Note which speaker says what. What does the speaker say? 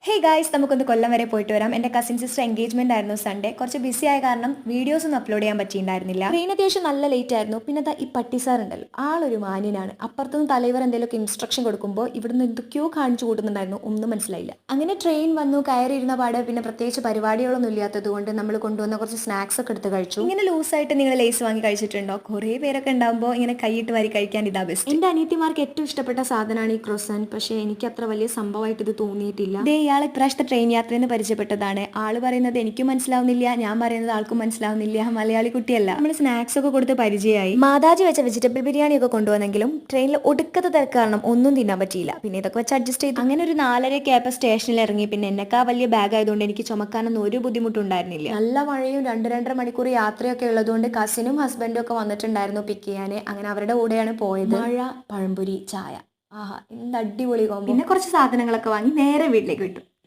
Speaker 1: Hey guys, നമുക്കൊന്ന് കൊല്ലം വരെ പോയിട്ട് വരാം. എൻ്റെ കസിൻ സിസ്റ്റർ എൻഗേജ്മെന്റ് ആയിരുന്നു സൺഡേ. കുറച്ച് ബിസി ആയ കാരണം വീഡിയോസ് ഒന്നും അപ്ലോഡ് ചെയ്യാൻ പറ്റിയിട്ടുണ്ടായിരുന്നില്ല. ട്രെയിൻ അത്യാവശ്യം നല്ല ലേറ്റ് ആയിരുന്നു. പിന്നെ ഈ പട്ടി സാർ ഉണ്ടല്ലോ, ആളൊരു മാന്യനാണ്. അപ്പുറത്തുനിന്ന് തലവർ എന്തെങ്കിലുമൊക്കെ ഇൻസ്ട്രക്ഷൻ കൊടുക്കുമ്പോൾ ഇവിടുന്ന് എന്തൊക്കെയോ കാണിച്ചു കൂട്ടുന്നുണ്ടായിരുന്നു, ഒന്നും മനസ്സിലായില്ല. അങ്ങനെ ട്രെയിൻ വന്നു, കയറിയിരുന്ന പാടെ പിന്നെ പ്രത്യേകിച്ച് പരിപാടികളൊന്നും ഇല്ലാത്തത് കൊണ്ട് നമ്മൾ കൊണ്ടുവന്ന കുറച്ച് സ്നാക്സ് ഒക്കെ എടുത്ത് കഴിച്ചു. ഇങ്ങനെ ലൂസായിട്ട് നിങ്ങൾ ലേസ് വാങ്ങി കഴിച്ചിട്ടുണ്ടോ? കുറേ പേരൊക്കെ ഉണ്ടാകുമ്പോൾ ഇങ്ങനെ കൈയിട്ട് വാരി കഴിക്കാൻ ഇതാ ബെസ്റ്റ്. എൻ്റെ അനിയത്തിമാർക്ക് ഏറ്റവും ഇഷ്ടപ്പെട്ട സാധനമാണ് ഈ ക്രോസൻ. പക്ഷേ എനിക്ക് അത്ര വലിയ സംഭവമായിട്ട് ഇത് തോന്നിയിട്ടില്ല. ഇയാൾ ഇപ്രാവശ്യത്തെ ട്രെയിൻ യാത്രയിൽ നിന്ന് പരിചയപ്പെട്ടതാണ്. ആള് പറയുന്നത് എനിക്കും മനസ്സിലാവുന്നില്ല, ഞാൻ പറയുന്നത് ആൾക്കും മനസ്സിലാവുന്നില്ല. മലയാളി കുട്ടിയല്ല. നമ്മൾ സ്നാക്സ് ഒക്കെ കൊടുത്ത് പരിചയമായി. മാതാജി വെച്ച വെജിറ്റബിൾ ബിരിയാണി ഒക്കെ കൊണ്ടുവന്നെങ്കിലും ട്രെയിനിൽ ഒടുക്കത്തെ തിരക്ക് കാരണം ഒന്നും തിന്നാൻ പറ്റിയില്ല. പിന്നെ ഇതൊക്കെ വെച്ച് അഡ്ജസ്റ്റ് ചെയ്തു. അങ്ങനെ ഒരു 4:30 സ്റ്റേഷനിൽ ഇറങ്ങി. പിന്നെ എന്നെക്കാ വലിയ ബാഗ് ആയതുകൊണ്ട് എനിക്ക് ചുമക്കാനൊന്നും ഒരു ബുദ്ധിമുട്ടുണ്ടായിരുന്നില്ല. നല്ല മഴയും 2-2.5 മണിക്കൂർ യാത്രയൊക്കെ ഉള്ളതുകൊണ്ട് കസിനും ഹസ്ബൻഡും ഒക്കെ വന്നിട്ടുണ്ടായിരുന്നു പിക്ക് ചെയ്യാൻ. അങ്ങനെ അവരുടെ കൂടെയാണ് പോയത്. മഴ, പഴംപൊരി, ചായ, ആഹാ എന്ത് അടിപൊളി കോമ്പോ. പിന്നെ കുറച്ച് സാധനങ്ങളൊക്കെ വാങ്ങി നേരെ വീട്ടിലേക്ക് വിട്ടു.